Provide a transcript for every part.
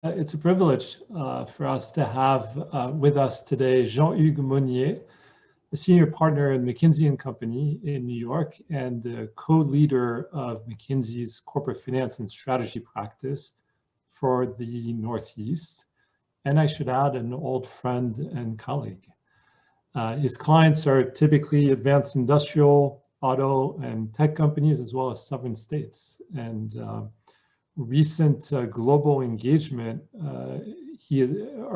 It's a privilege for us to have with us today Jean-Hugues Monier, a senior partner in McKinsey and Company in New York and the co-leader of McKinsey's corporate finance and strategy practice for the Northeast. And I should add, an old friend and colleague. His clients are typically advanced industrial, auto, and tech companies, as well as sovereign states. And recent global engagement,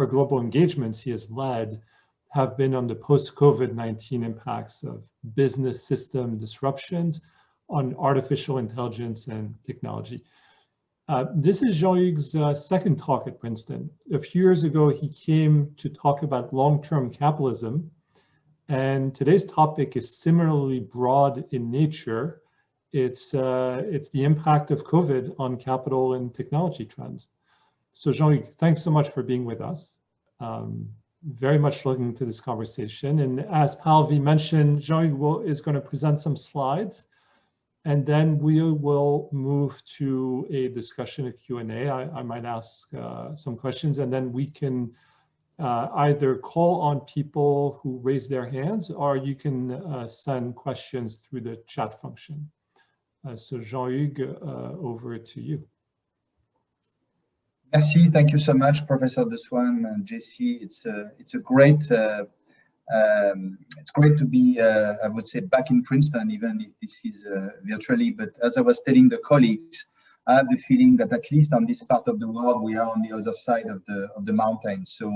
global engagements he has led have been on the post-COVID-19 impacts of business system disruptions on artificial intelligence and technology. This is Jean-Hugues' second talk at Princeton. A few years ago, he came to talk about long-term capitalism, and today's topic is similarly broad in nature. It's the impact of COVID on capital and technology trends. So Jean-Hugues, thanks so much for being with us. Very much looking to this conversation. And as Palvi mentioned, Jean-Hugues is going to present some slides, and then we will move to a discussion, a Q&A. I might ask some questions, and then we can either call on people who raise their hands, or you can send questions through the chat function. So Jean-Hugues, over to you. Merci, thank you so much, Professor Deswan and JC. It's great to be, I would say, back in Princeton, even if this is virtually. But as I was telling the colleagues, I have the feeling that at least on this part of the world, we are on the other side of the mountain. So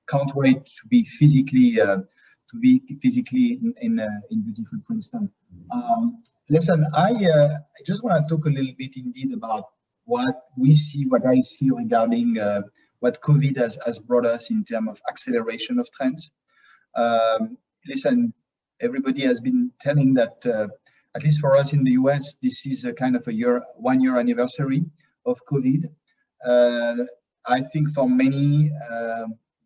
can't wait to be physically in beautiful Princeton. Listen, I just want to talk a little bit indeed about what we see, what I see regarding what COVID has brought us in terms of acceleration of trends. Listen, everybody has been telling that, at least for us in the US, this is a kind of a 1 year anniversary of COVID. I think for many,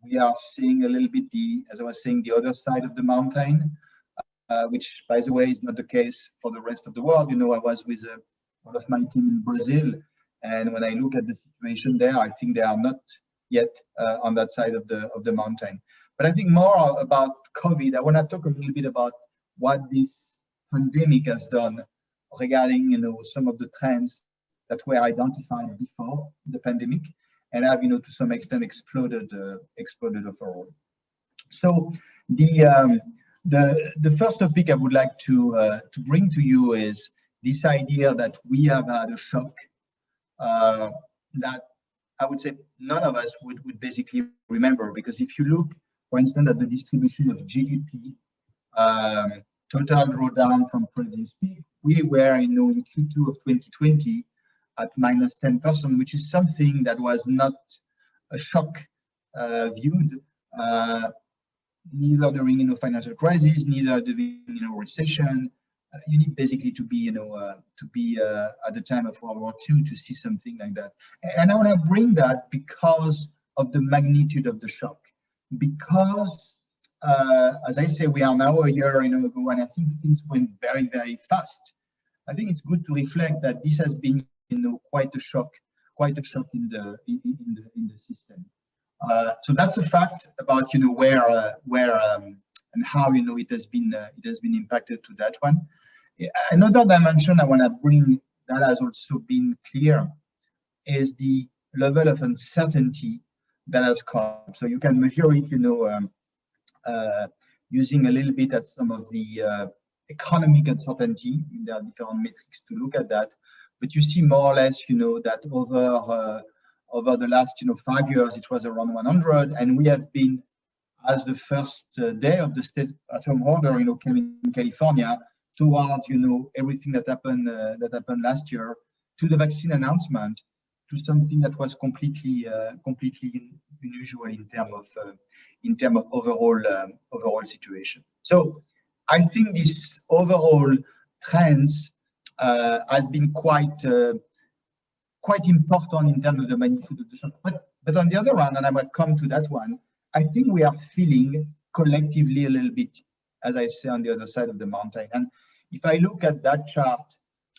we are seeing a little bit as I was saying, the other side of the mountain. Which, by the way, is not the case for the rest of the world. You know, I was with one of my team in Brazil, and when I look at the situation there, I think they are not yet on that side of the mountain. But I think more about COVID, I want to talk a little bit about what this pandemic has done regarding, you know, some of the trends that were identified before the pandemic, and have, you know, to some extent exploded overall. So the first topic I would like to bring to you is this idea that we have had a shock that I would say none of us would basically remember, because if you look, for instance, at the distribution of GDP, total drawdown from previous peak, we were, you know, in Q2 of 2020 at minus 10%, which is something that was not a shock viewed. Neither during, you know, financial crisis, neither during, you know, recession. You need basically to be, you know, at the time of World War II to see something like that. And I want to bring that because of the magnitude of the shock. Because, as I say, we are now a year, you know, ago, and I think things went very, very fast. I think it's good to reflect that this has been, you know, quite a shock in the system. So that's a fact about, you know, where and how, you know, it has been impacted to that one. Another dimension I want to bring that has also been clear is the level of uncertainty that has come. So you can measure it, you know, using a little bit at some of the economic uncertainty. There are different metrics to look at that, but you see more or less, you know, that over the last, you know, 5 years, it was around 100, and we have been, as the first day of the stay-at-home order, you know, came in California, towards, you know, everything that happened last year, to the vaccine announcement, to something that was completely unusual in terms of overall situation. So I think this overall trends has been quite important in terms of the magnitude of the shock. But on the other hand, and I might come to that one, I think we are feeling collectively a little bit, as I say, on the other side of the mountain. And if I look at that chart,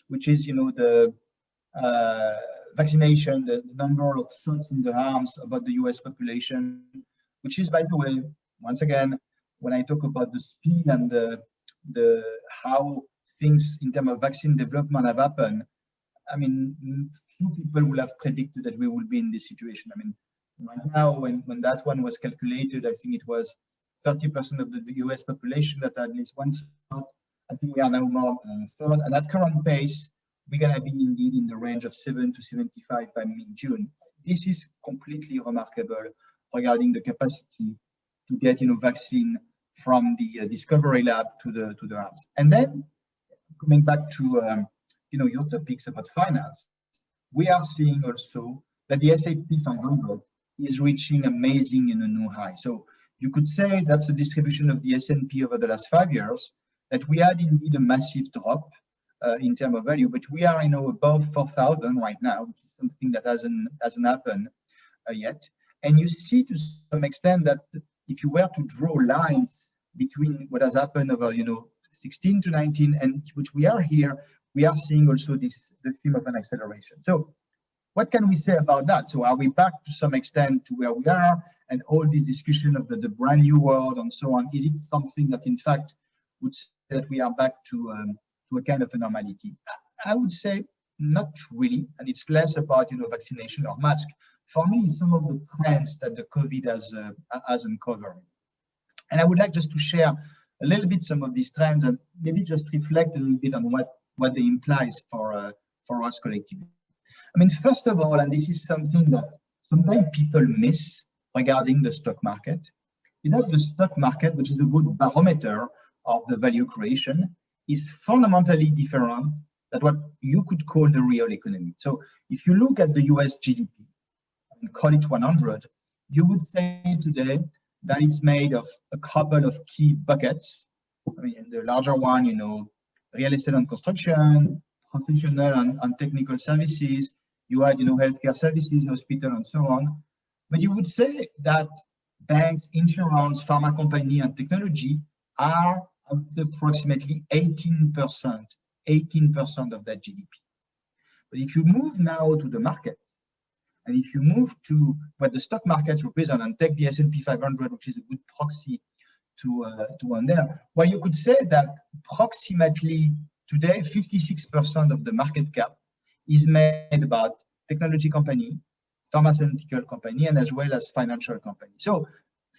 which is, you know, the vaccination, the number of shots in the arms about the US population, which is, by the way, once again, when I talk about the speed and the how things in terms of vaccine development have happened, I mean, few people will have predicted that we will be in this situation. I mean, right now, when that one was calculated, I think it was 30% of the US population that had at least one shot. I think we are now more than a third. And at current pace, we're going to be indeed in the range of 7 to 75 by mid-June. This is completely remarkable regarding the capacity to get, vaccine from the discovery lab to the arms. And then coming back to, your topics about finance, we are seeing also that the S&P 500 is reaching amazing new high. So you could say that's the distribution of the S&P over the last 5 years, that we had indeed a massive drop in terms of value, but we are above 4,000 right now, which is something that hasn't happened yet. And you see to some extent that if you were to draw lines between what has happened over 16 to 19 and which we are here, we are seeing also the theme of an acceleration. So what can we say about that? So are we back to some extent to where we are, and all this discussion of the brand new world and so on? Is it something that in fact would say that we are back to a kind of a normality? I would say not really, and it's less about vaccination or mask. For me, some of the trends that the COVID has uncovered, and I would like just to share a little bit some of these trends and maybe just reflect a little bit on what they implies for us collectively. I mean, first of all, and this is something that sometimes people miss regarding the stock market, is that the stock market, which is a good barometer of the value creation, is fundamentally different than what you could call the real economy. So if you look at the US GDP, and call it 100, you would say today that it's made of a couple of key buckets. I mean, the larger one, real estate and construction, professional and technical services, you had, healthcare services, hospital, and so on. But you would say that banks, insurance, pharma company, and technology are approximately 18% of that GDP. But if you move now to the market, and if you move to what the stock market represents and take the S&P 500, which is a good proxy to one there, well, you could say that approximately today, 56% of the market cap is made about technology company, pharmaceutical company, and as well as financial company. So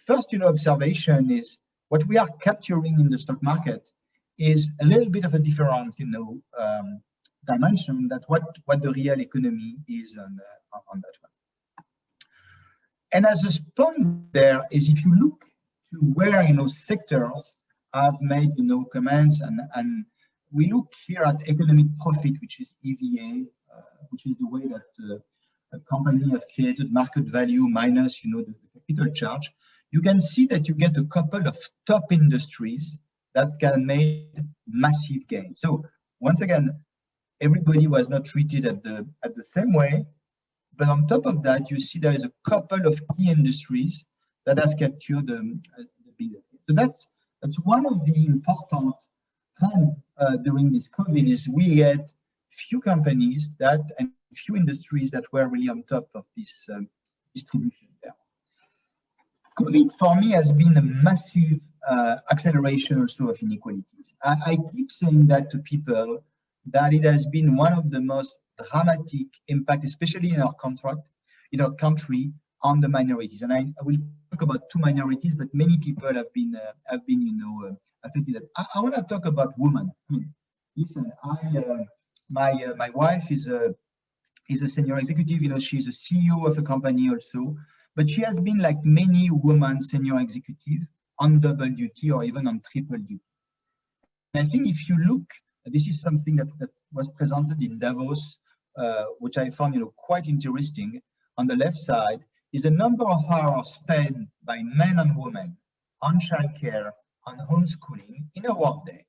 first, observation is what we are capturing in the stock market is a little bit of a different, dimension that what the real economy is on that one. And as a point there is, if you look to where sectors have made comments, and we look here at economic profit, which is EVA, which is the way that a company has created market value minus the capital charge. You can see that you get a couple of top industries that can make massive gains. So once again, everybody was not treated at the same way, but on top of that, you see there is a couple of key industries that have captured the bigger. So that's one of the important trends during this COVID is we get few companies and few industries that were really on top of this distribution there. COVID for me has been a massive acceleration also of inequalities. I keep saying that to people, that it has been one of the most dramatic impact, especially in our country, on the minorities. And I will talk about two minorities, but many people have been affected. I want to talk about women. I mean, listen, my wife is a senior executive. She's a CEO of a company also, but she has been like many women senior executive on double duty or even on triple duty. And I think if you look, this is something that was presented in Davos, which I found quite interesting. On the left side is the number of hours spent by men and women on childcare, on homeschooling in a workday.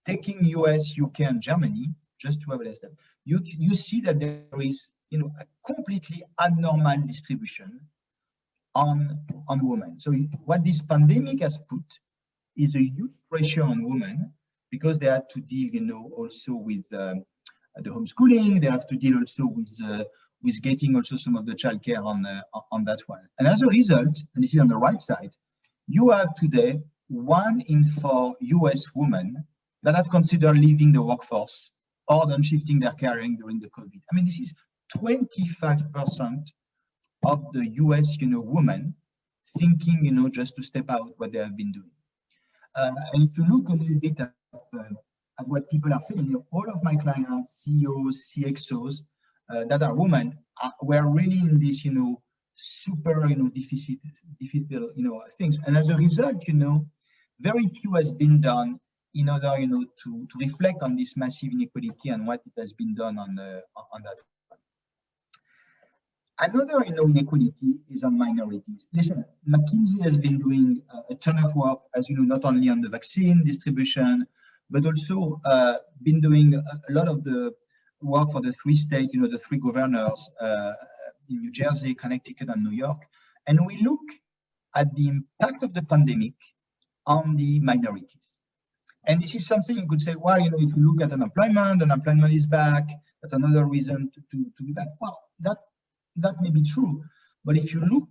Taking US, UK, and Germany, just to have less than, you see that there is a completely abnormal distribution on women. So what this pandemic has put is a huge pressure on women, because they had to deal, also with the homeschooling. They have to deal also with getting also some of the childcare on that one. And as a result, and this is on the right side, you have today 1 in 4 US women that have considered leaving the workforce or then shifting their career during the COVID. I mean, this is 25% of the US, women thinking, just to step out what they have been doing. And if you look a little bit at what people are feeling, all of my clients, CEOs, CXOs that are women, were really in this, super, difficult, things. And as a result, very few has been done in order, to reflect on this massive inequality and what it has been done on that. Another, inequality is on minorities. Listen, McKinsey has been doing a ton of work, as you know, not only on the vaccine distribution, but also been doing a lot of the work for the 3 states, the 3 governors in New Jersey, Connecticut, and New York. And we look at the impact of the pandemic on the minorities. And this is something you could say, well, if you look at unemployment is back. That's another reason to be back. Well, that may be true. But if you look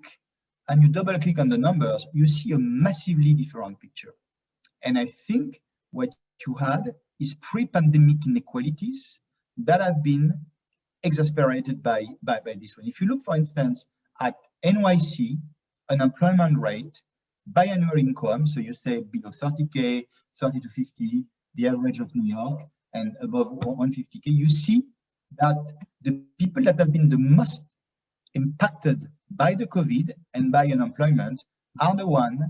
and you double click on the numbers, you see a massively different picture. And I think what you had is pre-pandemic inequalities that have been exasperated by this one. If you look, for instance, at NYC unemployment rate by annual income, so you say below 30K, 30 to 50, the average of New York, and above 150K, you see that the people that have been the most impacted by the COVID and by unemployment are the ones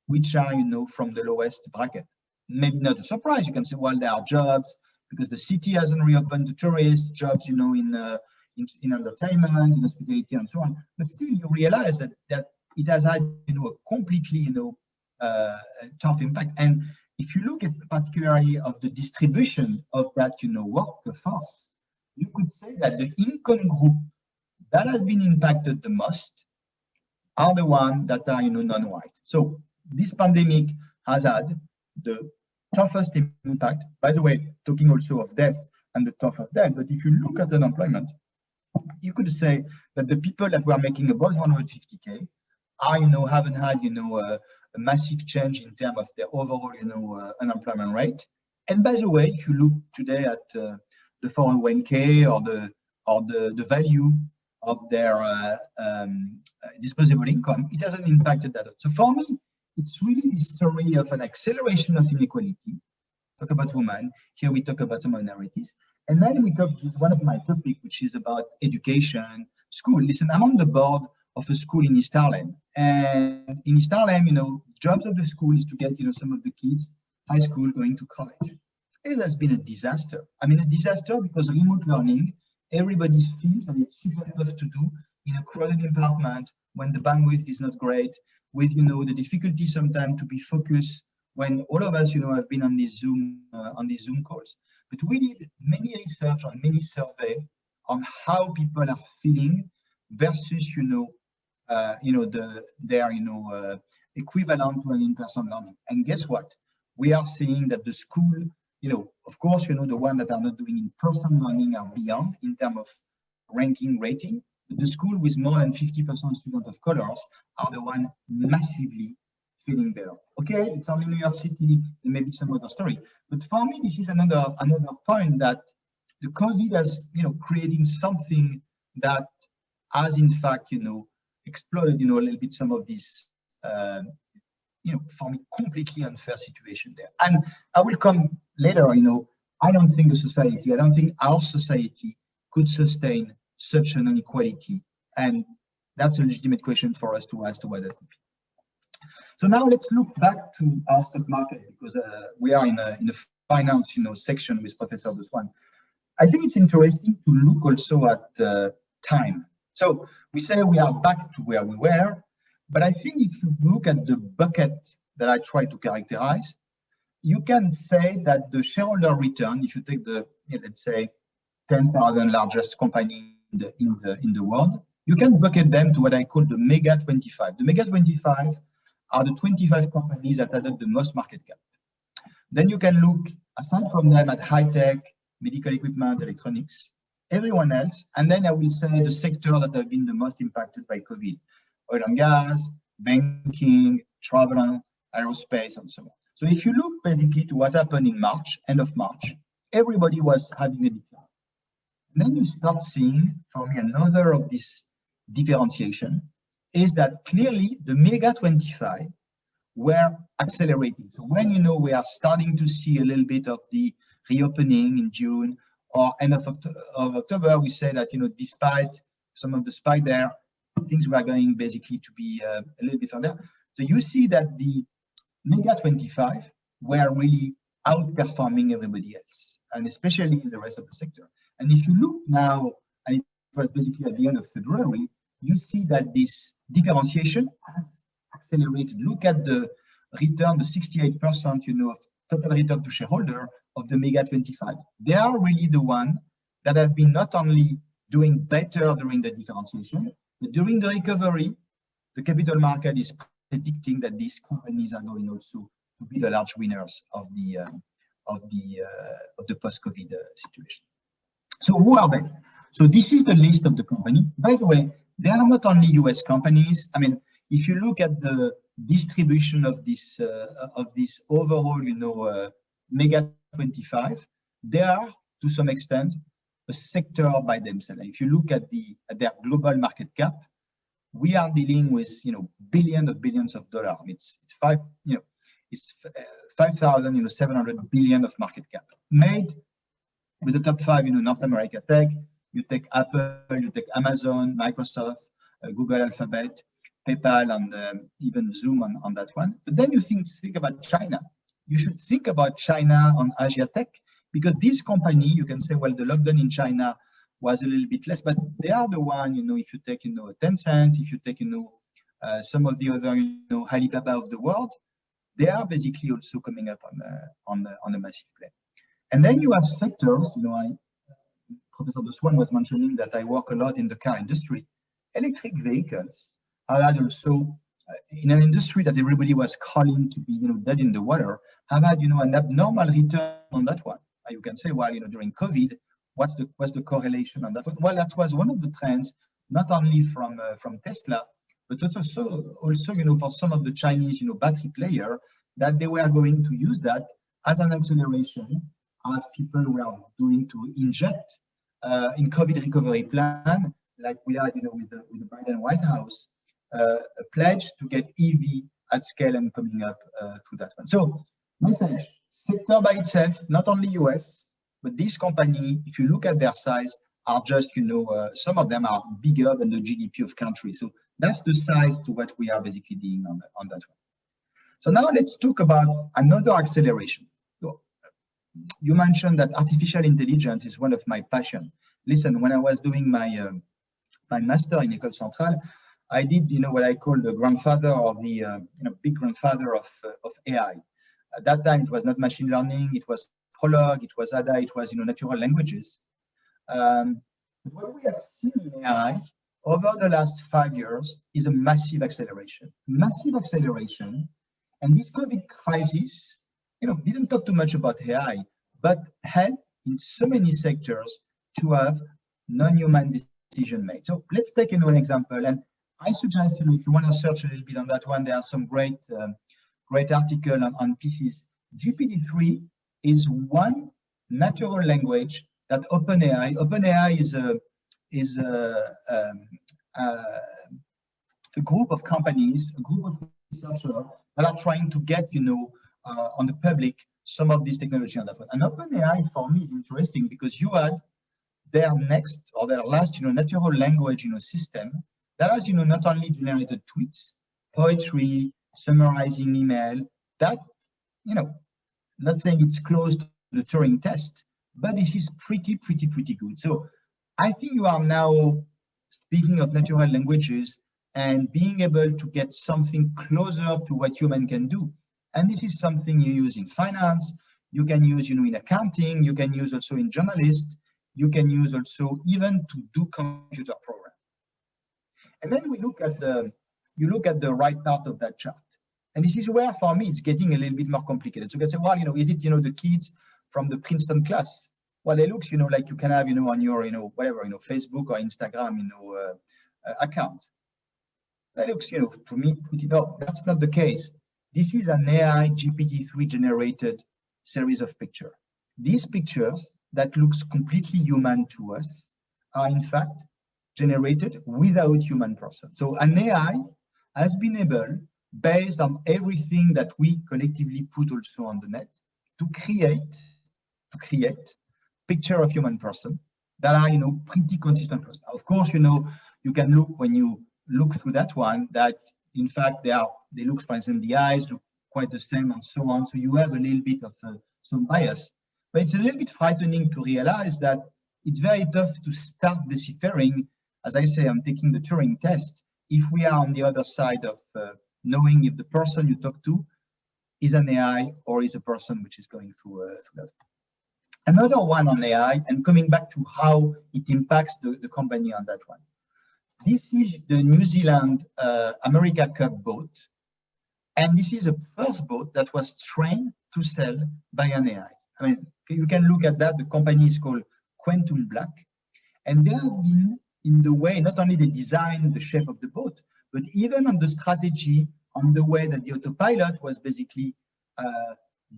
which are, from the lowest bracket. Maybe not a surprise. You can say, well, there are jobs because the city hasn't reopened to tourists, jobs, in entertainment, in hospitality, and so on. But still, you realize that it has had, a completely, tough impact. And if you look at particularly of the distribution of that, workforce, you could say that the income group that has been impacted the most are the ones that are, non-white. So this pandemic has had the toughest impact. By the way, talking also of death and the toughest death, but if you look at unemployment, you could say that the people that were making about 150K are, haven't had, a massive change in terms of their overall, unemployment rate. And by the way, if you look today at the 401K or the value of their disposable income, it hasn't impacted that. So for me, it's really the story of an acceleration of inequality. Talk about women, here we talk about minorities. And then we talk to one of my topics, which is about education, school. Listen, I'm on the board of a school in East Harlem. And in East Harlem, jobs of the school is to get, some of the kids, high school, going to college. It has been a disaster. I mean, a disaster because remote learning, everybody feels that it's super tough to do in a crowded apartment when the bandwidth is not great, with, the difficulty sometimes to be focused when all of us, have been on these Zoom calls. But we did many research and many survey on how people are feeling versus, their equivalent to an in-person learning. And guess what? We are seeing that the school, of course, the ones that are not doing in-person learning are beyond in terms of ranking rating. But the school with more than 50% students of colors are the one massively feeling better. Okay, it's only New York City, and maybe some other story. But for me, this is another point that the COVID has, creating something that has in fact, exploded, a little bit some of this, for me, completely unfair situation there. And I will come later, I don't think our society could sustain such an inequality. And that's a legitimate question for us to ask to what that could be. So now let's look back to our stock market, because we are in a finance, section with Professor Buswan. I think it's interesting to look also at time. So we say we are back to where we were, but I think if you look at the bucket that I try to characterize, you can say that the shareholder return, if you take the, let's say, 10,000 largest company in the world, you can bucket them to what I call the mega 25. The mega 25 are the 25 companies that added the most market cap. Then you can look, aside from them, at high tech, medical equipment, electronics, everyone else, and then I will say the sector that have been the most impacted by COVID: oil and gas, banking, travel, aerospace, and so on. So if you look basically to what happened in March, end of March, everybody was having a decline. And then you start seeing, for me, another of this differentiation is that clearly the mega 25 were accelerating. So when we are starting to see a little bit of the reopening in June or end of October, we say that despite some of the spike there, things were going basically to be a little bit further. So you see that the mega 25 were really outperforming everybody else, and especially in the rest of the sector. And if you look now, and it was basically at the end of February, you see that this differentiation has accelerated. Look at the return, the 68%, of total return to shareholder of the mega 25. They are really the one that have been not only doing better during the differentiation, but during the recovery, the capital market is predicting that these companies are going also to be the large winners of the post-COVID situation. So who are they? So this is the list of the company. By the way, they are not only US companies. I mean, if you look at the distribution of this overall, mega 25, they are to some extent a sector by themselves. If you look at their global market cap, we are dealing with billions of dollars. It's 5,700 billion of market cap, made with the top 5 North America tech. You take Apple, you take Amazon, Microsoft, Google, Alphabet, PayPal, and even Zoom on that one. But then you think about China. You should think about China on Asia Tech, because this company, you can say, well, the lockdown in China was a little bit less, but they are the one, if you take, Tencent, if you take, some of the other, Alibaba of the world, they are basically also coming up on a massive play. And then you have sectors, Professor De Swan was mentioning that I work a lot in the car industry. Electric vehicles are also in an industry that everybody was calling to be, dead in the water, have had, an abnormal return on that one. You can say, well, during COVID, what's the correlation on that one? Well, that was one of the trends, not only from Tesla, but also for some of the Chinese, battery player, that they were going to use that as an acceleration, as people were doing to inject in COVID recovery plan, like we had, with the Biden White House, a pledge to get EV at scale and coming up through that one. So, message: sector by itself, not only US, but this company, if you look at their size, are just, some of them are bigger than the GDP of countries. So that's the size to what we are basically doing on that one. So now let's talk about another acceleration. So, you mentioned that artificial intelligence is one of my passion. Listen, when I was doing my master in École Centrale, I did, what I call the grandfather of the, big grandfather of AI. At that time, it was not machine learning, it was Prolog, it was ADA, it was, natural languages. What we have seen in AI over the last 5 years is a massive acceleration. And this COVID crisis, didn't talk too much about AI, but helped in so many sectors to have non-human decision made. So let's take an example. And I suggest, if you want to search a little bit on that one, there are some great article on pieces. GPT-3 is one natural language that OpenAI is a group of companies, a group of researchers that are trying to get, on the public some of this technology on that one. And OpenAI for me is interesting because you had their next or their last, natural language, system that has, not only generated tweets, poetry, summarizing email, that, not saying it's close to the Turing test, but this is pretty good. So I think you are now speaking of natural languages and being able to get something closer to what human can do. And this is something you use in finance, you can use, in accounting, you can use also in journalists, you can use also even to do computer program. And then you look at the right part of that chart. And this is where, for me, it's getting a little bit more complicated. So you can say, well, is it, the kids from the Princeton class? well, it looks, like you can have, on your, whatever, Facebook or Instagram, account. That looks, to me, no, that's not the case. This is an AI GPT-3 generated series of pictures. These pictures that looks completely human to us are in fact generated without human person. So an AI has been able, based on everything that we collectively put also on the net, to create picture of human person that are, pretty consistent. Of course, you can look, when you look through that one, that in fact they look, for instance, the eyes look quite the same and so on. So you have a little bit of some bias, but it's a little bit frightening to realize that it's very tough to start deciphering. As I say, I'm taking the Turing test. If we are on the other side of knowing if the person you talk to is an AI or is a person which is going through that. Another one on AI, and coming back to how it impacts the company on that one. This is the New Zealand America Cup boat. And this is the first boat that was trained to sail by an AI. I mean, you can look at that. The company is called Quantum Black. And they have been, in the way, not only they designed the shape of the boat, but even on the strategy, on the way that the autopilot was basically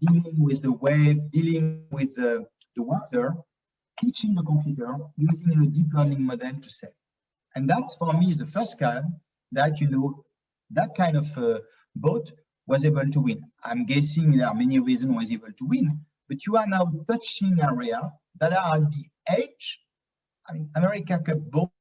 dealing with the wave, dealing with the water, teaching the computer using a deep learning model to sail. And that, for me, is the first time that, that kind of boat was able to win. I'm guessing there are many reasons why it's able to win, but you are now touching area that are at the edge. I mean, America Cup boat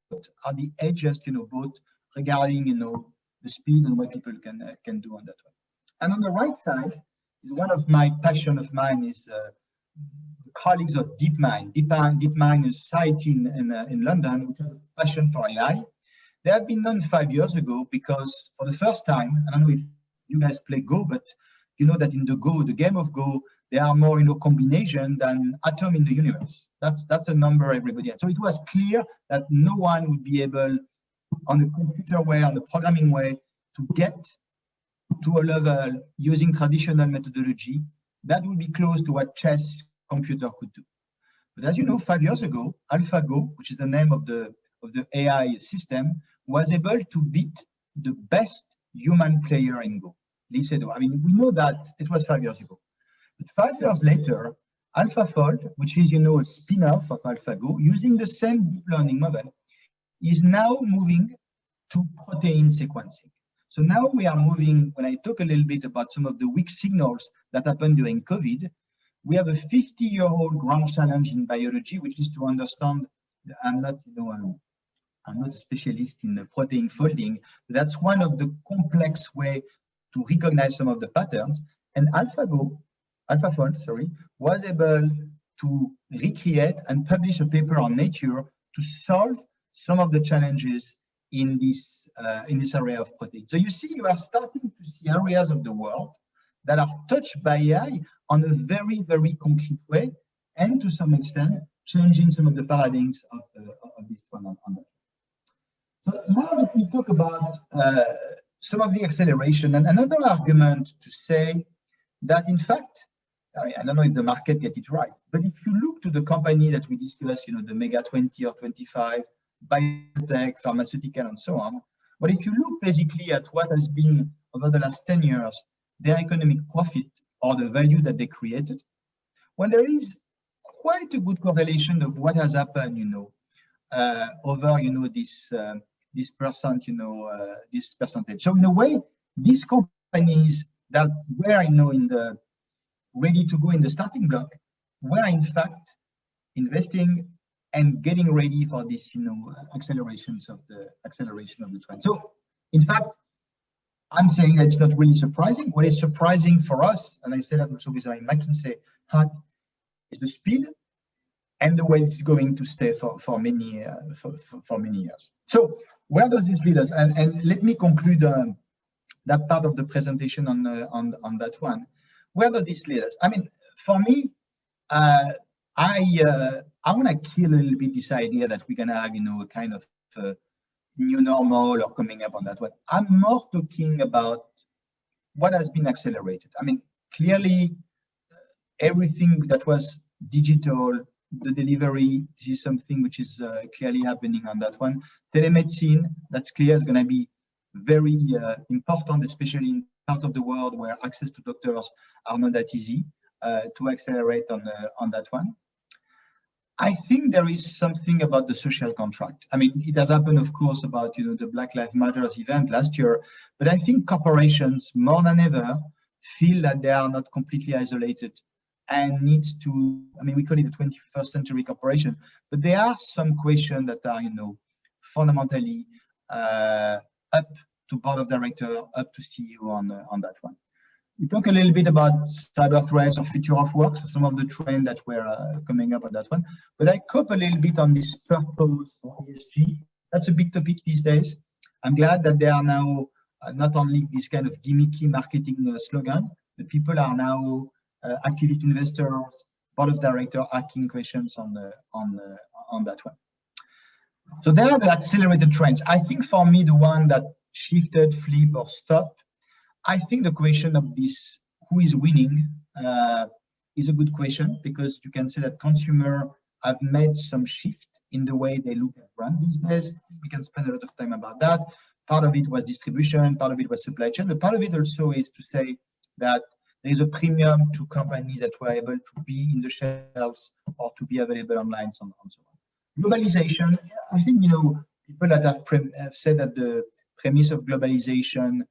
are the edgiest, boat regarding, the speed and what people can do on that one. And on the right side is one of my passion of mine is the colleagues of DeepMind. DeepMind is a society in London which has a passion for AI. They have been done 5 years ago because for the first time, I don't know if you guys play Go, but you know that in the game of Go, there are more, combination than atom in the universe. That's a number everybody has. So it was clear that no one would be able, on the computer way, on the programming way, to get to a level using traditional methodology that would be close to what chess computer could do. But as you know, 5 years ago, AlphaGo, which is the name of the AI system, was able to beat the best human player in Go, Licedo. I mean, we know that it was 5 years ago. But 5 years later, AlphaFold, which is, a spin-off of AlphaGo, using the same deep learning model, is now moving to protein sequencing. So now we are moving, when I talk a little bit about some of the weak signals that happened during COVID, we have a 50-year-old grand challenge in biology, which is to understand, I'm not a specialist in protein folding, but that's one of the complex way to recognize some of the patterns. And AlphaFold, was able to recreate and publish a paper on Nature to solve some of the challenges in this area of protein. So you see, you are starting to see areas of the world that are touched by AI on a very, very concrete way, and to some extent, changing some of the paradigms of this one on that. So now let me talk about some of the acceleration. And another argument to say that, in fact, I don't know if the market get it right, but if you look to the company that we discussed, the mega 20 or 25, biotech, pharmaceutical, and so on, but if you look basically at what has been over the last 10 years, their economic profit or the value that they created, well, there is quite a good correlation of what has happened, over, this percent, this percentage. So in a way, these companies that were, in the ready to go in the starting block were in fact investing and getting ready for this, acceleration of the trend. So in fact, I'm saying that it's not really surprising. What is surprising for us, and I say that also with my McKinsey hat, is the speed and the way it's going to stay for many years. So where does this lead us? And let me conclude that part of the presentation on that one. Where does this lead us? I mean, for me, I want to kill a little bit this idea that we're gonna have, a kind of new normal or coming up on that one. I'm more talking about what has been accelerated. I mean, clearly, everything that was digital the delivery. This is something which is clearly happening on that one. Telemedicine, that's clear, is going to be very important, especially in part of the world where access to doctors are not that easy, to accelerate on that one. I think there is something about the social contract. I mean, it has happened, of course, about the Black Lives Matter event last year, but I think corporations more than ever feel that they are not completely isolated and needs to, I mean, we call it the 21st century corporation, but there are some questions that are, fundamentally up to board of director, up to CEO on that one. We talk a little bit about cyber threats or future of work, so some of the trends that were coming up on that one. But I cope a little bit on this purpose or ESG. That's a big topic these days. I'm glad that there are now not only this kind of gimmicky marketing slogan, but people are now activist investors, board of director asking questions on that one. So there are the accelerated trends. I think for me, the one that shifted, flip, or stop, I think the question of this, who is winning, is a good question, because you can say that consumers have made some shift in the way they look at brand these days. We can spend a lot of time about that. Part of it was distribution, part of it was supply chain, but part of it also is to say that there is a premium to companies that were able to be in the shelves or to be available online, so on and so on. Globalization, I think, people that have said that the premise of globalization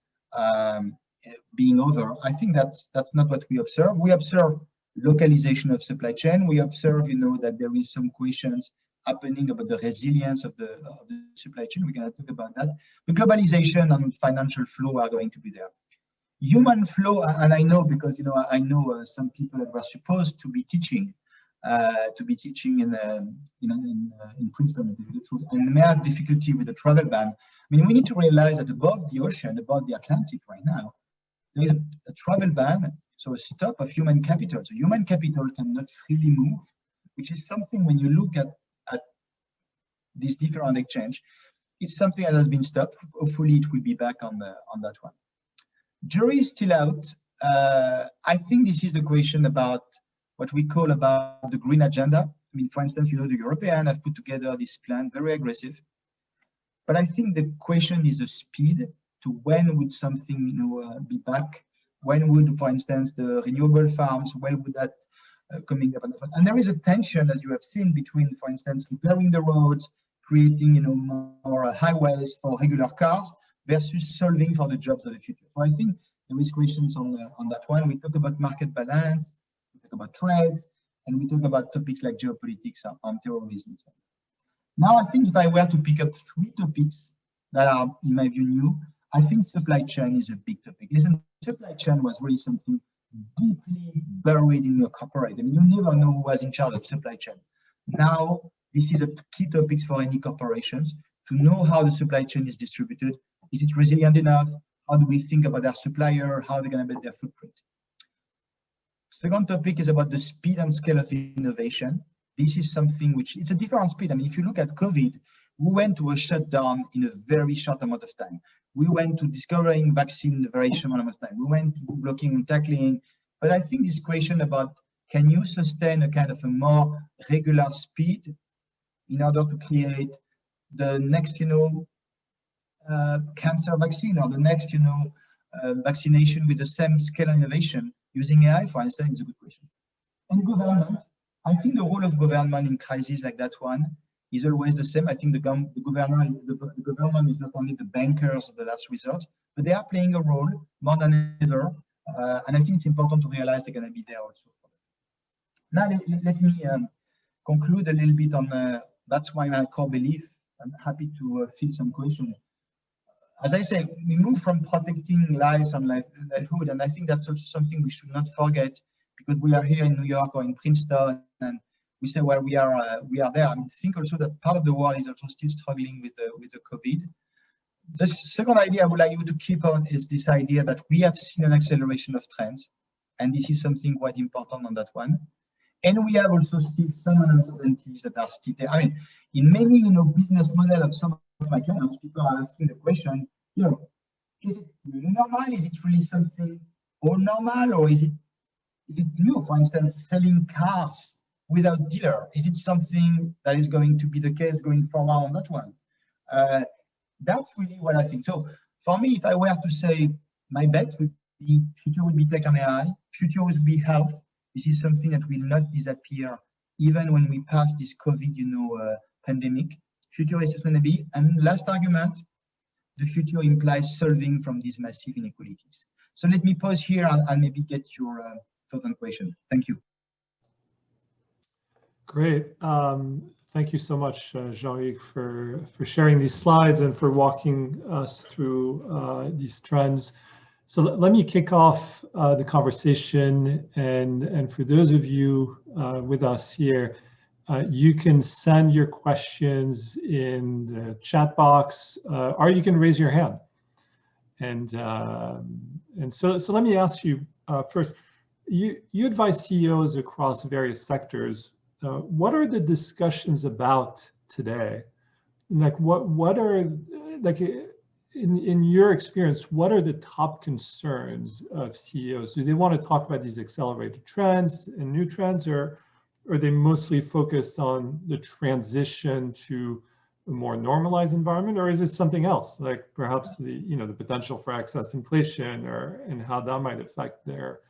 being over, I think that's not what we observe. We observe localization of supply chain. We observe, that there is some questions happening about the resilience of the supply chain. We're going to talk about that. But globalization and financial flow are going to be there. Human flow, and I know because I know some people that were supposed to be teaching in Princeton, and may have difficulty with the travel ban. I mean, we need to realize that above the ocean, above the Atlantic right now, there is a travel ban, so a stop of human capital. So human capital cannot freely move, which is something when you look at this different exchange, it's something that has been stopped. Hopefully it will be back on that one. Jury is still out. I think this is the question about what we call about the green agenda. I mean, for instance, the Europeans have put together this plan, very aggressive. But I think the question is the speed to when would something be back? When would, for instance, the renewable farms, when would that coming up? And there is a tension, as you have seen, between, for instance, repairing the roads, creating more highways for regular cars versus solving for the jobs of the future. So I think there is questions on that one. We talk about market balance, we talk about trades, and we talk about topics like geopolitics and terrorism. Now, I think if I were to pick up 3 topics that are, in my view, new, I think supply chain is a big topic. Listen, supply chain was really something deeply buried in your corporate. I mean, you never know who was in charge of supply chain. Now, this is a key topic for any corporations to know how the supply chain is distributed. Is it resilient enough? How do we think about their supplier? How are they going to build their footprint? Second topic is about the speed and scale of innovation. This is something which, it's a different speed. I mean, if you look at COVID, we went to a shutdown in a very short amount of time. We went to discovering vaccine in a very short amount of time. We went to blocking and tackling. But I think this question about, can you sustain a kind of a more regular speed in order to create the next, cancer vaccine, or the next, vaccination with the same scale of innovation using AI, for instance, is a good question. And government, I think the role of government in crises like that one is always the same. I think the government is not only the bankers of the last resort, but they are playing a role more than ever. And I think it's important to realize they're going to be there also. Now, let me conclude a little bit on that's why my core belief. I'm happy to field some questions. As I say, we move from protecting lives and livelihood, and I think that's also something we should not forget, because we are here in New York or in Princeton, and we say, well, we are there. I mean, think also that part of the world is also still struggling with the COVID. The second idea I would like you to keep on is this idea that we have seen an acceleration of trends, and this is something quite important on that one. And we have also still some uncertainties that are still there. I mean, in many business model of some of my clients, people are asking the question, is it normal? Is it really something all normal, or is it new? For instance, selling cars without dealer? Is it something that is going to be the case going forward on that one? That's really what I think. So for me, if I were to say my bet would be future would be tech and AI, future would be health. This is something that will not disappear even when we pass this COVID, pandemic. Future is sustainability. And last argument, the future implies solving from these massive inequalities. So let me pause here and maybe get your thought and question. Thank you. Great. Thank you so much, Jean-Hugues, for sharing these slides and for walking us through these trends. So let me kick off the conversation, and for those of you with us here, you can send your questions in the chat box, or you can raise your hand. And so let me ask you first. You advise CEOs across various sectors. What are the discussions about today? Like what are, like, in your experience, what are the top concerns of CEOs? Do they want to talk about these accelerated trends and new trends, or are they mostly focused on the transition to a more normalized environment, or is it something else, like perhaps the the potential for excess inflation, and how that might affect their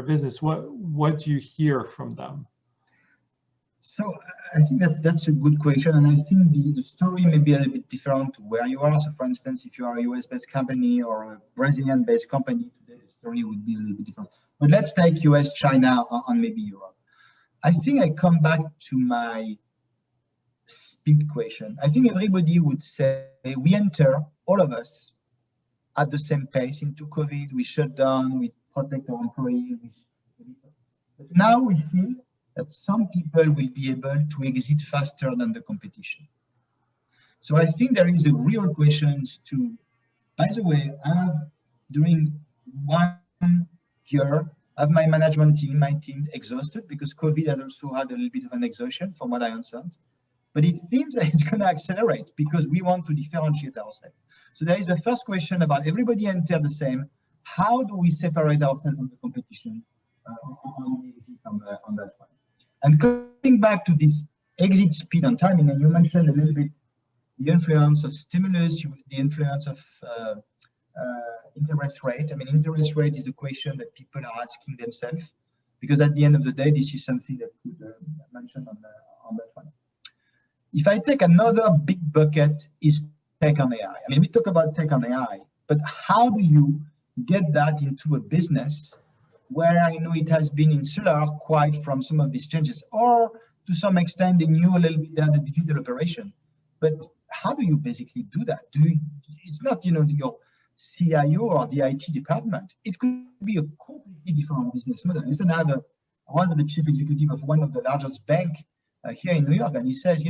business? What do you hear from them? So I think that's a good question, and I think the story may be a little bit different to where you are. So for instance, if you are a US-based company or a Brazilian-based company, today the story would be a little bit different. But let's take US, China, and maybe Europe. I think I come back to my speed question. I think everybody would say we enter, all of us, at the same pace into COVID. We shut down, we protect our employees. But now we feel that some people will be able to exit faster than the competition. So I think there is a real question to, by the way, during 1 year, have my management team, my team exhausted, because COVID has also had a little bit of an exhaustion from what I understand. But it seems that it's going to accelerate because we want to differentiate ourselves. So there is the first question about everybody enter the same. How do we separate ourselves from the competition on that one? And coming back to this exit speed and timing, and you mentioned a little bit the influence of stimulus, the influence of interest rate. I mean, interest rate is the question that people are asking themselves, because at the end of the day, this is something that could mention on that one. If I take another big bucket, is tech and AI. I mean, we talk about tech and AI, but how do you get that into a business where I know it has been insular quite from some of these changes, or to some extent they knew a little bit the digital operation. But how do you basically do that? It's not your CIO or the IT department. It could be a completely different business model. Listen, I have one of the chief executive of one of the largest banks here in New York, and he says,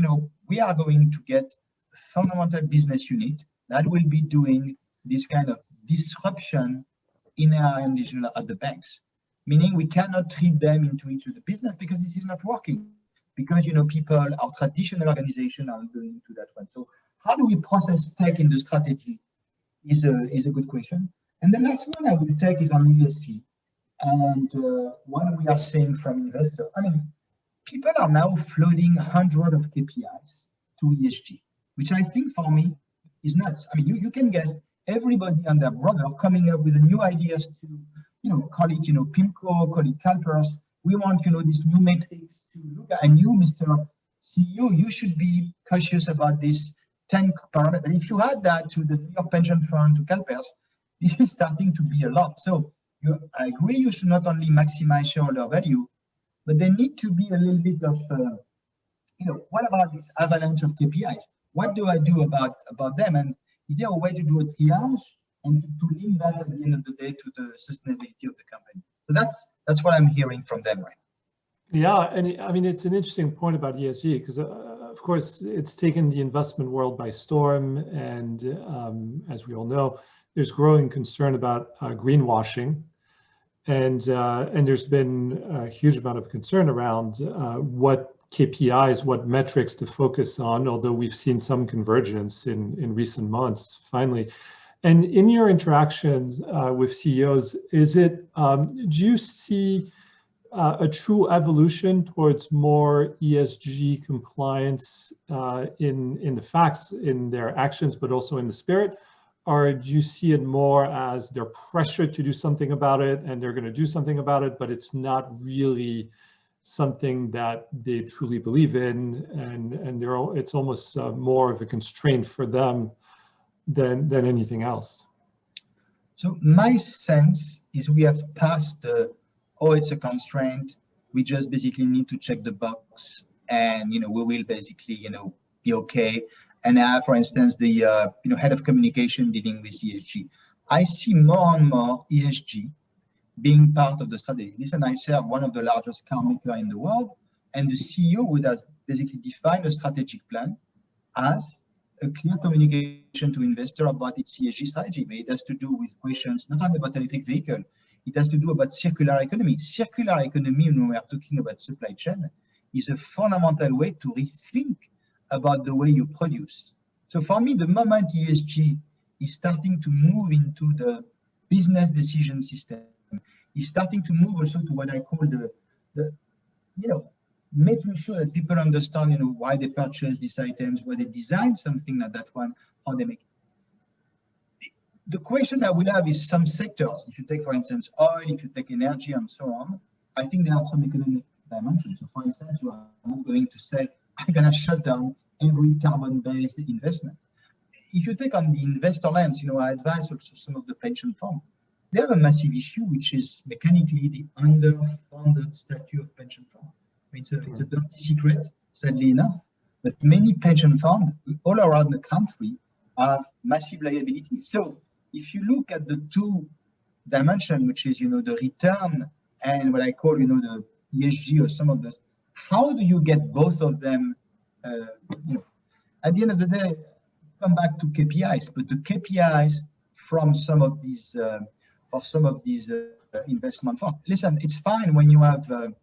we are going to get a fundamental business unit that will be doing this kind of disruption in AI and digital at the banks. Meaning we cannot treat them into the business because this is not working. Because people, our traditional organization are going to that one. So how do we process tech in the strategy is a good question. And the last one I will take is on ESG. And what we are seeing from investors, I mean, people are now flooding hundreds of KPIs to ESG, which I think for me is nuts. I mean, you can guess everybody and their brother coming up with new ideas to call it, PIMCO, call it CalPERS. We want, these new metrics to look at. And you, Mr. CEO, you should be cautious about this 10 parameters. And if you add that to the New York pension fund, to CalPERS, this is starting to be a lot. So I agree you should not only maximize shareholder value, but there need to be a little bit of, what about this avalanche of KPIs? What do I do about them? And is there a way to do a triage and to link that at the end of the day to the sustainability of the company? So that's what I'm hearing from them, right? Yeah, and I mean, it's an interesting point about ESG, because of course it's taken the investment world by storm, and as we all know, there's growing concern about greenwashing, and there's been a huge amount of concern around what KPIs, what metrics to focus on, although we've seen some convergence in recent months, finally. And in your interactions with CEOs, do you see a true evolution towards more ESG compliance in the facts, in their actions, but also in the spirit? Or do you see it more as they're pressured to do something about it and they're going to do something about it, but it's not really something that they truly believe in, and it's almost more of a constraint for them than anything else? So my sense is we have passed the, oh, it's a constraint, we just basically need to check the box, and we will basically be okay. And have, for instance, the head of communication dealing with ESG. I see more and more ESG being part of the strategy. Listen, I serve one of the largest car maker in the world, and the CEO would have basically defined a strategic plan as a clear communication to investor about its ESG strategy. But it has to do with questions not only about electric vehicle, it has to do about circular economy. Circular economy, when we are talking about supply chain, is a fundamental way to rethink about the way you produce. So for me, the moment ESG is starting to move into the business decision system, is starting to move also to what I call the making sure that people understand, why they purchase these items, why they design something like that one, how they make it. The question I will have is some sectors, if you take, for instance, oil, if you take energy and so on, I think there are some economic dimensions. So for instance, you are not going to say, I'm going to shut down every carbon-based investment. If you take on the investor lens, I advise also some of the pension funds. They have a massive issue, which is mechanically the underfunded status of pension funds. It's a dirty secret, sadly enough, but many pension funds all around the country have massive liabilities. So if you look at the two dimensions, which is, the return and what I call, the ESG or some of this, how do you get both of them? At the end of the day, come back to KPIs, but the KPIs from some of these investment funds. Listen, it's fine when you have a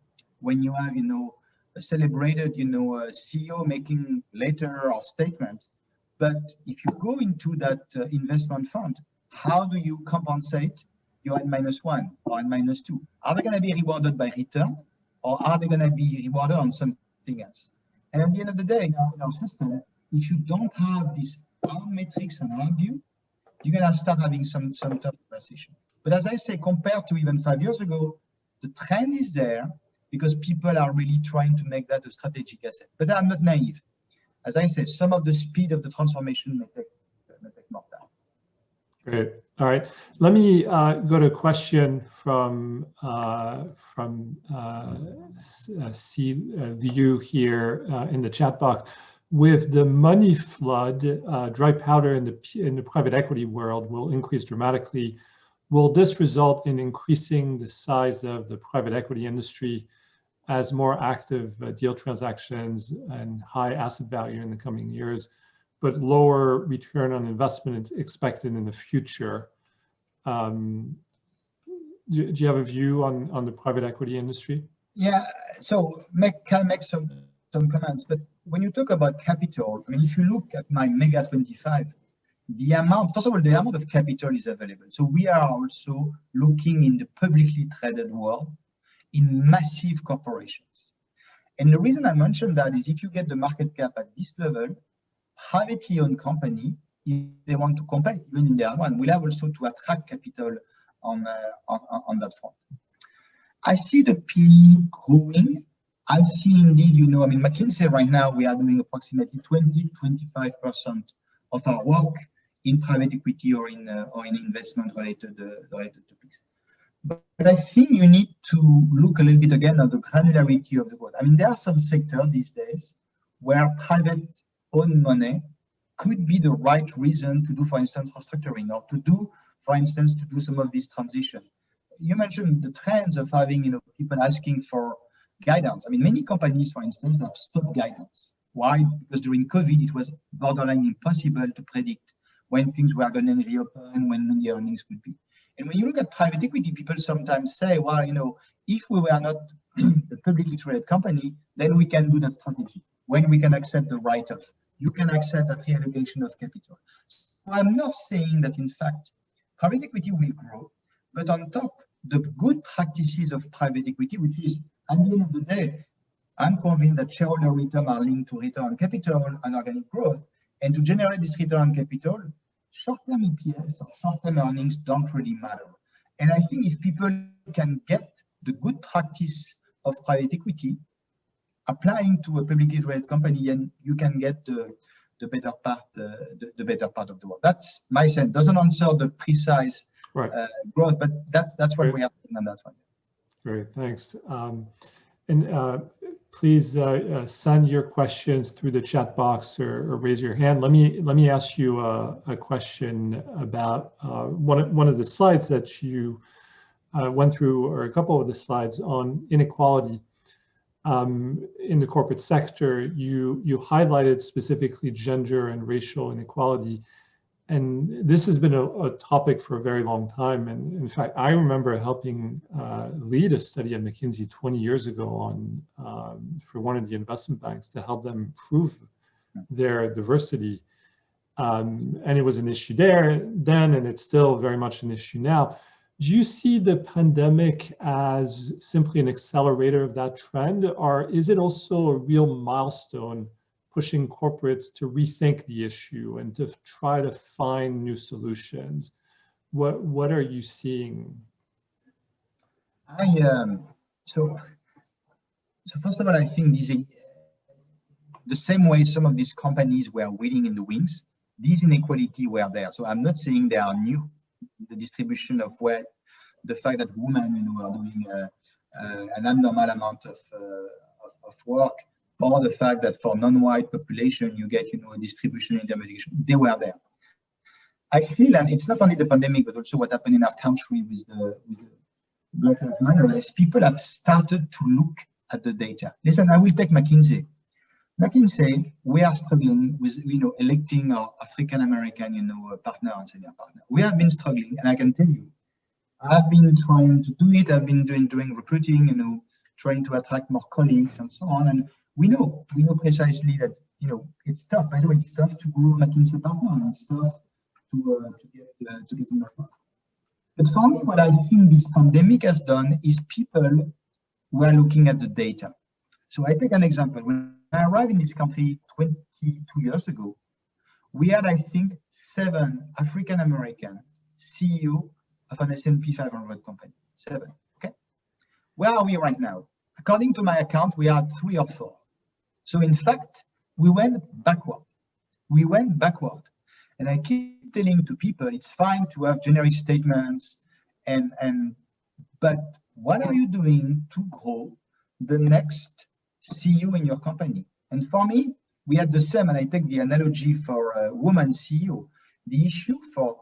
celebrated CEO making letter or statement, but if you go into that investment fund, how do you compensate your N-1 or N-2? Are they going to be rewarded by return, or are they going to be rewarded on something else? And at the end of the day, in our system, if you don't have these hard metrics and hard view, you're going to start having some tough conversation. But as I say, compared to even 5 years ago, the trend is there because people are really trying to make that a strategic asset. But I'm not naive. As I say, some of the speed of the transformation may take more time. Great. All right. Let me go to a question from Liu here in the chat box. With the money flood, dry powder in the private equity world will increase dramatically. Will this result in increasing the size of the private equity industry as more active deal transactions and high asset value in the coming years, but lower return on investment expected in the future? Do you have a view on the private equity industry? Yeah, so can I make some comments? But when you talk about capital, I mean, if you look at my Mega 25, the amount, first of all, the amount of capital is available. So we are also looking in the publicly traded world in massive corporations. And the reason I mentioned that is if you get the market cap at this level, privately owned company, if they want to compete, even in their one, will have also to attract capital on that front. I see the PE growing. I see indeed, McKinsey right now, we are doing approximately 20-25% of our work in private equity or in investment related topics. But I think you need to look a little bit again at the granularity of the growth. I mean, there are some sectors these days where private owned money could be the right reason to do, for instance, restructuring, or to do, for instance, to do some of these transition. You mentioned the trends of having, people asking for guidance. I mean, many companies, for instance, have stopped guidance. Why? Because during COVID, it was borderline impossible to predict when things were going to reopen, when the earnings would be. And when you look at private equity, people sometimes say, well, if we were not a publicly traded company, then we can do that strategy. When we can accept the write-off, you can accept that reallocation of capital. So I'm not saying that, in fact, private equity will grow, but on top, the good practices of private equity, which is, at the end of the day, I'm convinced that shareholder return are linked to return on capital and organic growth. And to generate this return on capital, short-term EPS or short-term earnings don't really matter. And I think if people can get the good practice of private equity applying to a publicly traded company, and you can get the better part, the better part of the world. That's my sense. Doesn't answer the precise growth, but that's what we have on that one. Great, thanks. Please send your questions through the chat box or raise your hand. Let me ask you a question about one of the slides that you went through, or a couple of the slides on inequality in the corporate sector. You highlighted specifically gender and racial inequality. And this has been a topic for a very long time. And in fact, I remember helping lead a study at McKinsey 20 years ago on for one of the investment banks to help them improve their diversity. And it was an issue there then, and it's still very much an issue now. Do you see the pandemic as simply an accelerator of that trend, or is it also a real milestone pushing corporates to rethink the issue and to try to find new solutions? What are you seeing? So first of all, I think the same way some of these companies were waiting in the wings, these inequality were there. So I'm not saying they are new. The distribution of wealth, the fact that women, are doing an abnormal amount of work, or the fact that for non-white population you get a distribution intermediation, they were there. I feel, and it's not only the pandemic, but also what happened in our country with the Black Lives Matter, is people have started to look at the data. Listen, I will take McKinsey. McKinsey, we are struggling with electing our African American partner and senior partner. We have been struggling, and I can tell you, I've been trying to do it. I've been doing recruiting, trying to attract more colleagues and so on. And we know precisely that it's tough. By the way, it's tough to go McKinsey partner, and it's tough to get in that path. But for me, what I think this pandemic has done is people were looking at the data. So I take an example. When I arrived in this country 22 years ago, we had, I think, 7 African American CEO of an S&P 500 company. 7. Okay. Where are we right now? According to my account, we are 3 or 4. So in fact, we went backward. We went backward. And I keep telling to people, it's fine to have generic statements, but what are you doing to grow the next CEO in your company? And for me, we had the same, and I take the analogy for a woman CEO. The issue for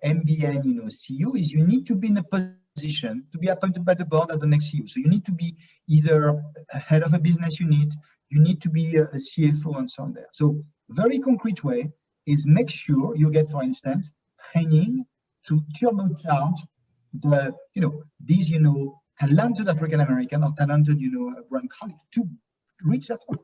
MBN, CEO is you need to be in a position to be appointed by the board as the next CEO. So you need to be either a head of a business unit, you need to be a CFO and so on there. So very concrete way is make sure you get, for instance, training to turbocharge these, talented African American or talented, brand colleagues to reach that one.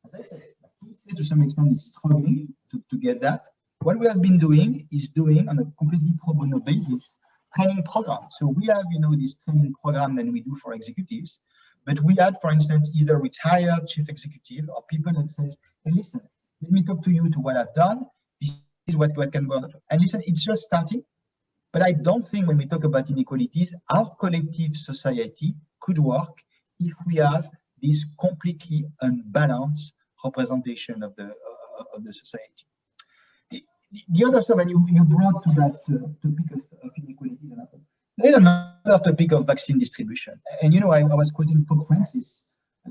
As I said, McKinsey to some extent is struggling to get that. What we have been doing is doing on a completely pro bono basis training program. So we have, this training program that we do for executives, but we had, for instance, either retired chief executive or people that says, hey, listen, let me talk to you to what I've done. This is what can go on. And listen, it's just starting. But I don't think when we talk about inequalities, our collective society could work if we have this completely unbalanced representation of the society. The other stuff, and you brought to that topic of inequalities, there is another topic of vaccine distribution. And I was quoting Pope Francis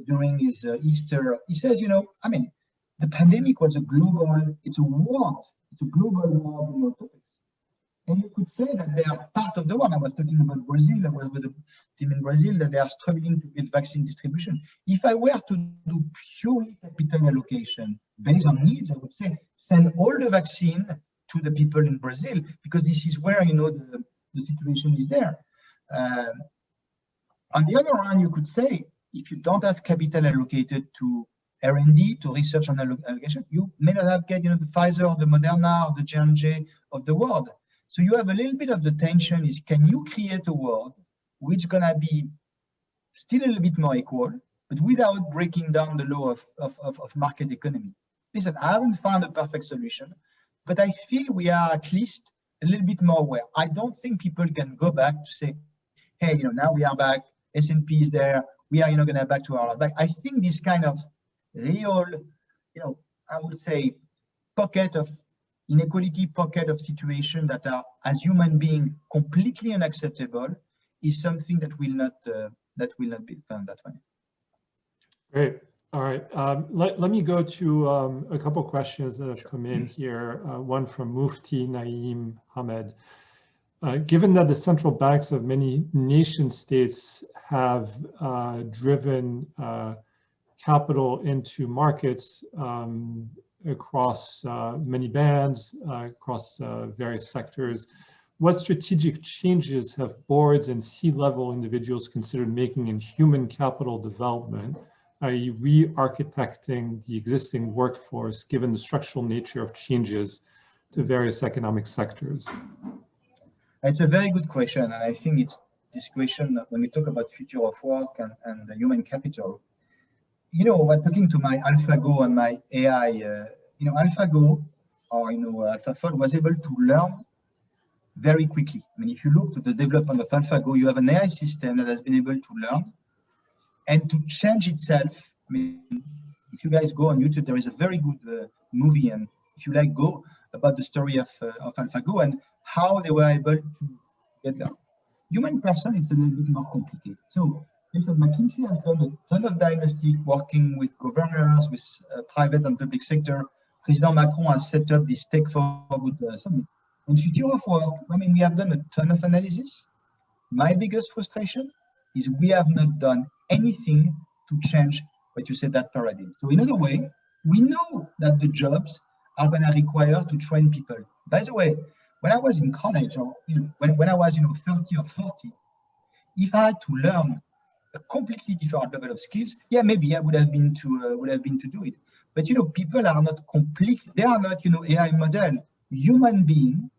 during his Easter. He says, the pandemic was a global war topic. And you could say that they are part of the one. I was talking about Brazil. I was with a team in Brazil that they are struggling to get vaccine distribution. If I were to do purely capital allocation based on needs, I would say send all the vaccine to the people in Brazil, because this is where the situation is there. On the other hand, you could say if you don't have capital allocated to R&D, to research and allocation, you may not have get the Pfizer, or the Moderna, or the J&J of the world. So you have a little bit of the tension is, can you create a world which is gonna be still a little bit more equal, but without breaking down the law of market economy? Listen, I haven't found a perfect solution, but I feel we are at least a little bit more aware. I don't think people can go back to say, hey, now we are back, S&P is there, we are, going to back to our back. I think this kind of real, I would say, pocket of inequality, pocket of situation that are, as human beings, completely unacceptable, is something that will not be found that way. Great. All right. Let me go to a couple questions that have come in here. One from Mufti Naeem Hamed. Given that the central banks of many nation states have driven capital into markets across many bands, across various sectors, what strategic changes have boards and C-level individuals considered making in human capital development, i.e. re-architecting the existing workforce given the structural nature of changes to various economic sectors? It's a very good question, and I think it's this question that when we talk about future of work and the human capital, when talking to my AlphaGo and my AI, AlphaGo or AlphaFold was able to learn very quickly. I mean, if you look to the development of AlphaGo, you have an AI system that has been able to learn and to change itself. I mean, if you guys go on YouTube, there is a very good movie, and if you like, go about the story of AlphaGo and how they were able to get there. Human person, it's a little bit more complicated. So, listen, McKinsey has done a ton of diagnostic working with governors, with private and public sector. President Macron has set up this Tech for Good summit. In future of work, I mean, we have done a ton of analysis. My biggest frustration is we have not done anything to change what you said, that paradigm. So in other way, we know that the jobs are going to require to train people. By the way, when I was in college, or when I was 30 or 40, if I had to learn a completely different level of skills, yeah, maybe I would have been to do it. But people are not complete. They are not AI model. Human being,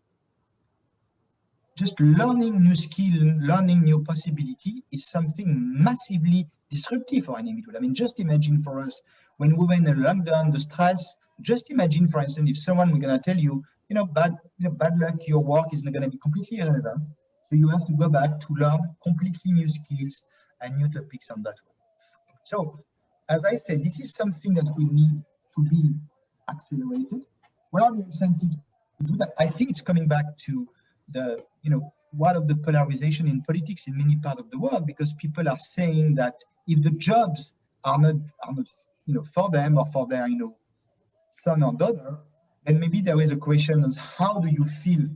just learning new skill, learning new possibility is something massively disruptive for an individual. I mean, just imagine for us when we were in a lockdown, the stress. Just imagine, for instance, if someone were going to tell you, bad luck, your work is not going to be completely irrelevant. So you have to go back to learn completely new skills and new topics on that one. So, as I said, this is something that we need to be accelerated. What are the incentives to do that? I think it's coming back to the, one of the polarization in politics in many parts of the world, because people are saying that if the jobs are not for them or for their son or daughter, then maybe there is a question of how do you feel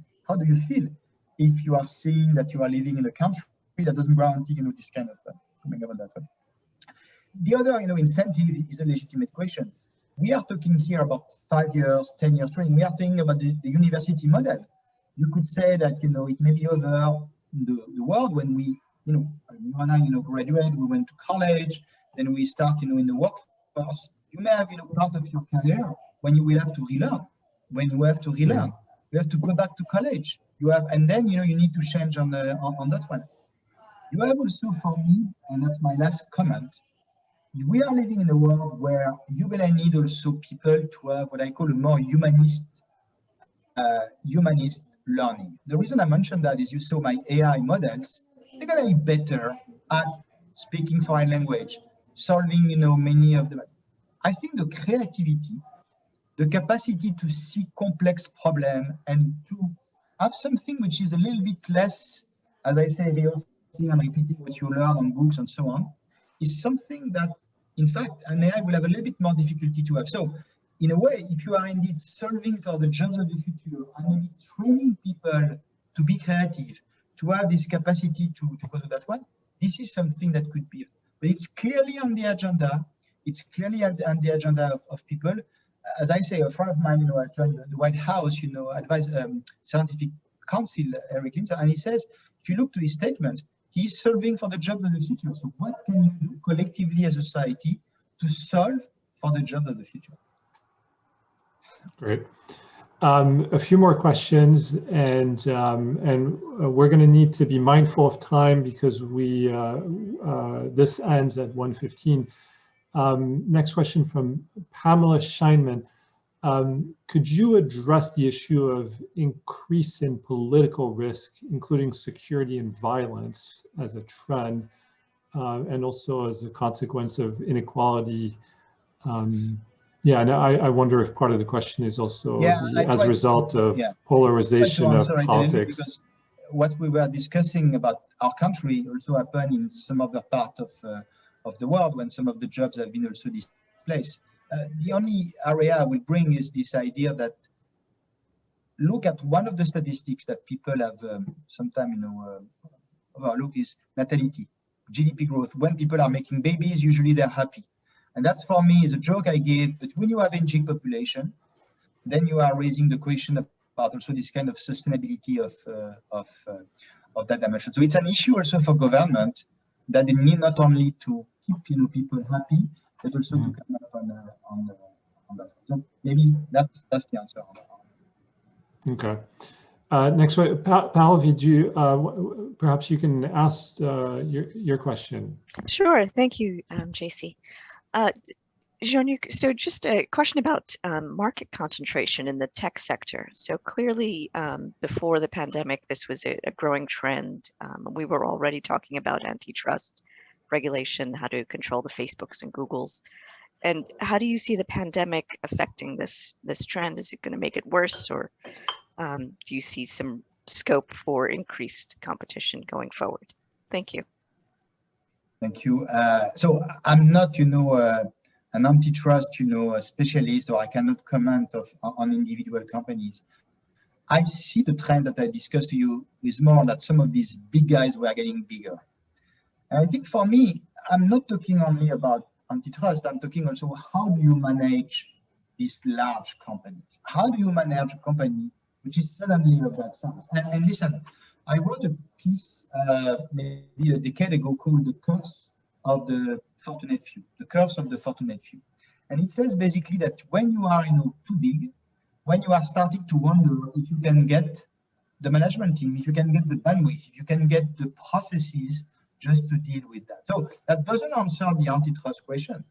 if you are seeing that you are living in a country that doesn't guarantee this kind of coming about that one. The other incentive is a legitimate question. We are talking here about 5 years, 10 years training. We are talking about the university model. You could say that it may be over the world when we you and I graduate, we went to college, then we start in the workforce. You may have part of your career when you will have to relearn. When you have to relearn, you have to go back to college. You have, and then you need to change on that one. You have also, for me, and that's my last comment, we are living in a world where you're gonna need also people to have what I call a more humanist learning. The reason I mentioned that is you saw my AI models, they're gonna be better at speaking foreign language, solving many of them. I think the creativity, the capacity to see complex problems and to have something which is a little bit less, as I say, I'm repeating what you learn on books and so on, is something that, in fact, an AI will have a little bit more difficulty to have. So, in a way, if you are indeed solving for the jobs of the future and maybe training people to be creative, to have this capacity to go to that one, this is something that could be. But it's clearly on the agenda. It's clearly on the agenda of people. As I say, a friend of mine, I joined the White House, Advanced Scientific Council, Eric Clinton, and he says, if you look to his statement, he's solving for the jobs of the future. So what can you do collectively as a society to solve for the jobs of the future? Great. A few more questions, and we're going to need to be mindful of time because this ends at 1:15. Next question from Pamela Scheinman. Could you address the issue of increase in political risk, including security and violence as a trend, and also as a consequence of inequality? Yeah, and I wonder if part of the question is also as a result of polarization of politics. Because what we were discussing about our country also happened in some other part of the world when some of the jobs have been also displaced. The only area I will bring is this idea that look at one of the statistics that people have sometimes overlooked is natality, GDP growth. When people are making babies, usually they're happy. And that's for me is a joke I gave, but when you have aging population, then you are raising the question about also this kind of sustainability of that dimension. So it's an issue also for government that they need not only to keep people happy, but also to come up on that. So maybe that's the answer. Okay. Next one, Pallavi, perhaps you can ask your question. Sure. Thank you, JC. Jean-Hugues, so just a question about market concentration in the tech sector. So clearly, before the pandemic, this was a growing trend. We were already talking about antitrust regulation, how to control the Facebooks and Googles. And how do you see the pandemic affecting this trend? Is it going to make it worse, or do you see some scope for increased competition going forward? Thank you. Thank you. So I'm not, an antitrust, specialist, or I cannot comment on individual companies. I see the trend that I discussed to you is more that some of these big guys were getting bigger. And I think for me, I'm not talking only about antitrust. I'm talking also how do you manage these large companies? How do you manage a company which is suddenly of that size? And listen, I wrote a piece maybe a decade ago called The Curse of the Fortunate Few, The Curse of the Fortunate Few. And it says basically that when you are too big, when you are starting to wonder if you can get the management team, if you can get the bandwidth, if you can get the processes just to deal with that. So that doesn't answer the antitrust question.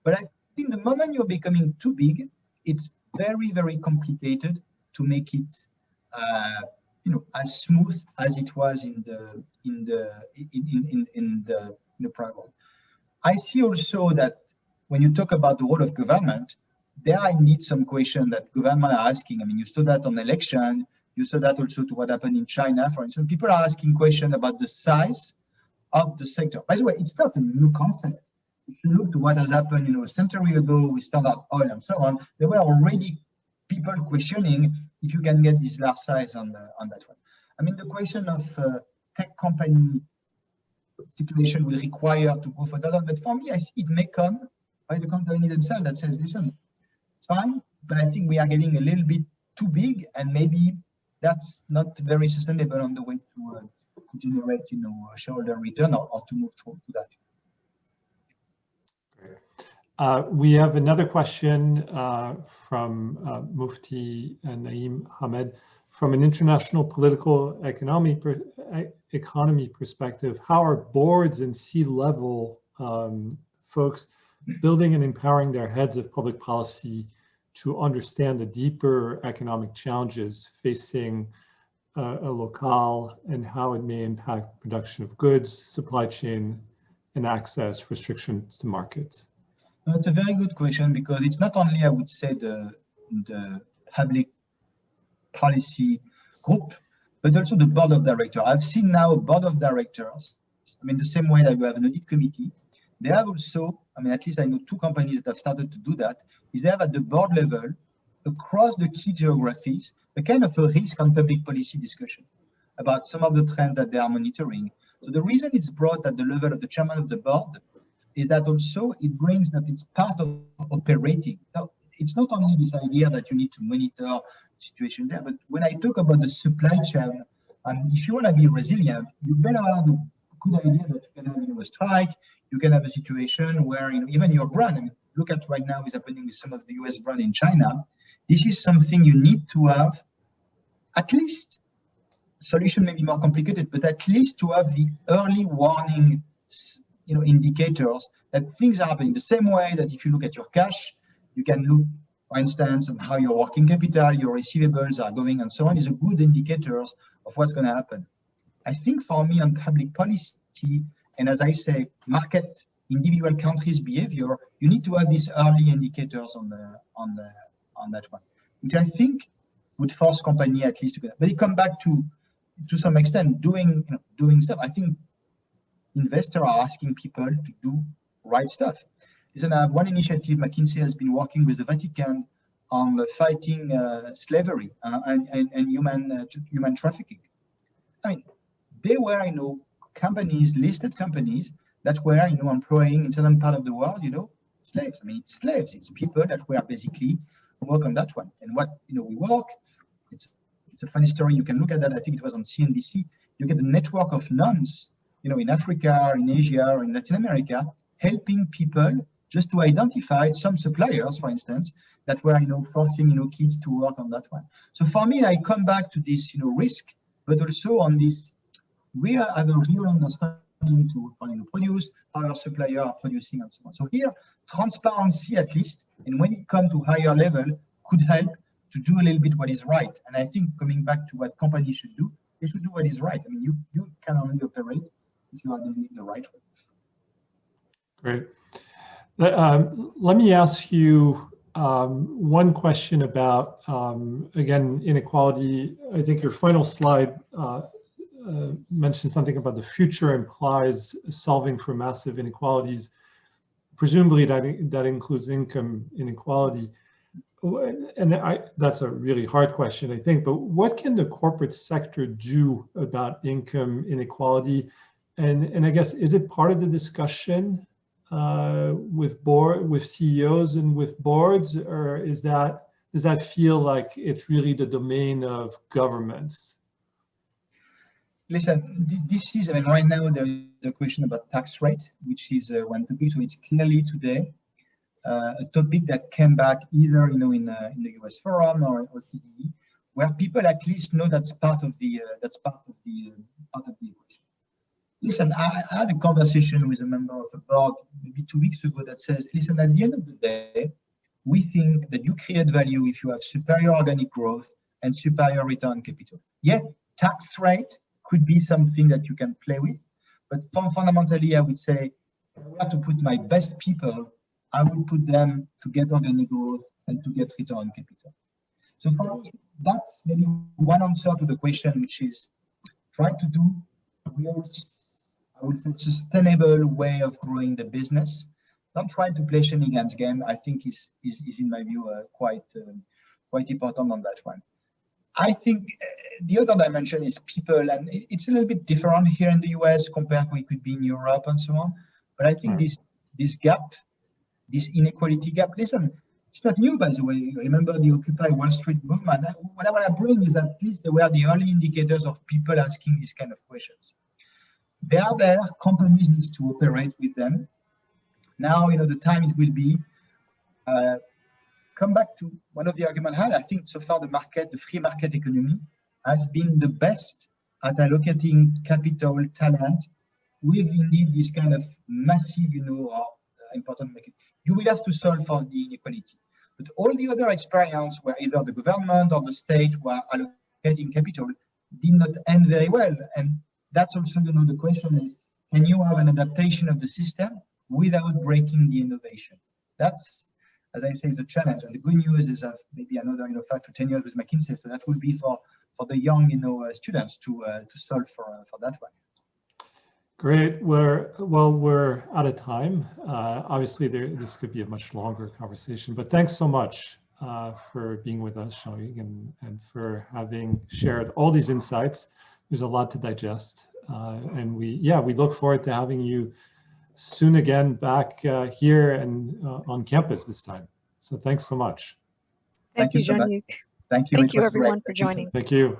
But I think the moment you're becoming too big, it's very, very complicated to make it as smooth as it was in the prior world. I see also that when you talk about the role of government, there are indeed some questions that government are asking. I mean, you saw that on election, you saw that also to what happened in China, for instance. People are asking questions about the size of the sector. By the way, it's not a new concept. If you look to what has happened, a century ago with Standard Oil and so on, there were already people questioning if you can get this large size on that one. I mean, the question of tech company situation will require to go for that, but for me, I think it may come by the company themselves that says, listen, it's fine, but I think we are getting a little bit too big, and maybe that's not very sustainable on the way to generate, shareholder return or to move to that. Great. We have another question from Mufti Naeem Hamed. From an international political economy perspective, how are boards and C-level folks building and empowering their heads of public policy to understand the deeper economic challenges facing a locale and how it may impact production of goods, supply chain, and access restrictions to markets? That's a very good question, because it's not only, I would say, the public policy group, but also the board of directors. I've seen now a board of directors, I mean, the same way that we have an audit committee, they have also, I mean, at least I know 2 companies that have started to do that, is they have at the board level, across the key geographies, a kind of a risk and public policy discussion about some of the trends that they are monitoring. So the reason it's brought at the level of the chairman of the board is that also it brings that it's part of operating. Now, it's not only this idea that you need to monitor the situation there, but when I talk about the supply chain, and if you want to be resilient, you better have a good idea that you can have a strike, you can have a situation where even your brand, I mean, look at right now what's happening with some of the US brand in China. This is something you need to have, at least, solution may be more complicated, but at least to have the early warning, indicators that things are happening. The same way that if you look at your cash, you can look, for instance, on how your working capital, your receivables are going, and so on, is a good indicators of what's going to happen. I think for me on public policy, and as I say, market, individual countries' behavior, you need to have these early indicators on that one, which I think would force company at least to get. But it come back to some extent doing stuff. I think investors are asking people to do right stuff. Listen, I have one initiative. McKinsey has been working with the Vatican on fighting slavery and human trafficking. I mean, they were, companies, listed companies that were, employing in certain part of the world, slaves. I mean, it's slaves. It's people that were basically work on that one. And what, we work, it's a funny story. You can look at that. I think it was on CNBC. You get a network of nuns, in Africa, in Asia, or in Latin America, helping people just to identify some suppliers, for instance, that were, forcing, kids to work on that one. So for me, I come back to this, risk, but also on this, we have a real understanding to produce, how our suppliers are producing, and so on. So here, transparency at least, and when it comes to higher level, could help to do a little bit what is right. And I think coming back to what companies should do, they should do what is right. I mean, you can only operate if you are doing it the right way. Great. Let me ask you one question about, again, inequality. I think your final slide mentioned something about the future implies solving for massive inequalities. Presumably that includes income inequality. And that's a really hard question, I think, but what can the corporate sector do about income inequality? And I guess, is it part of the discussion with CEOs and with boards, or does that feel like it's really the domain of governments? Listen, this is, right now there is a question about tax rate, which is one topic. So it's clearly today a topic that came back either, in the US forum or OCDE, where people at least know that's part of the equation. Listen, I had a conversation with a member of a board maybe 2 weeks ago that says, listen, at the end of the day, we think that you create value if you have superior organic growth and superior return on capital. Yeah, tax rate could be something that you can play with, but fundamentally, I would say, if I have to put my best people, I would put them to get organic growth and to get return on capital. So for me, that's maybe one answer to the question, which is try to do real, I would say, sustainable way of growing the business. Don't try to play shenanigans game. I think is in my view quite important on that one. I think the other dimension is people, and it's a little bit different here in the US compared to what it could be in Europe and so on. But I think this gap, this inequality gap, listen, it's not new, by the way. Remember the Occupy Wall Street movement. What I want to bring is that at least there were the early indicators of people asking these kind of questions. They are there, companies need to operate with them. Now, the time it will be, come back to one of the arguments I had. I think so far the free market economy has been the best at allocating capital, talent, with indeed this kind of massive, important market. You will have to solve for the inequality. But all the other experience where either the government or the state were allocating capital did not end very well. And that's also, the question is, can you have an adaptation of the system without breaking the innovation? That's, as I say, the challenge. And the good news is that maybe another 5 to 10 years with McKinsey. So that will be for the young students to solve for that one. Great. We're out of time. Obviously, this could be a much longer conversation, but thanks so much for being with us, Jean-Hugues, and for having shared all these insights. There's a lot to digest, and we look forward to having you soon again back here and on campus this time. So thanks so much. Thank you, Jean-Hugues. Thank you. Thank you, everyone, for joining. Thank you.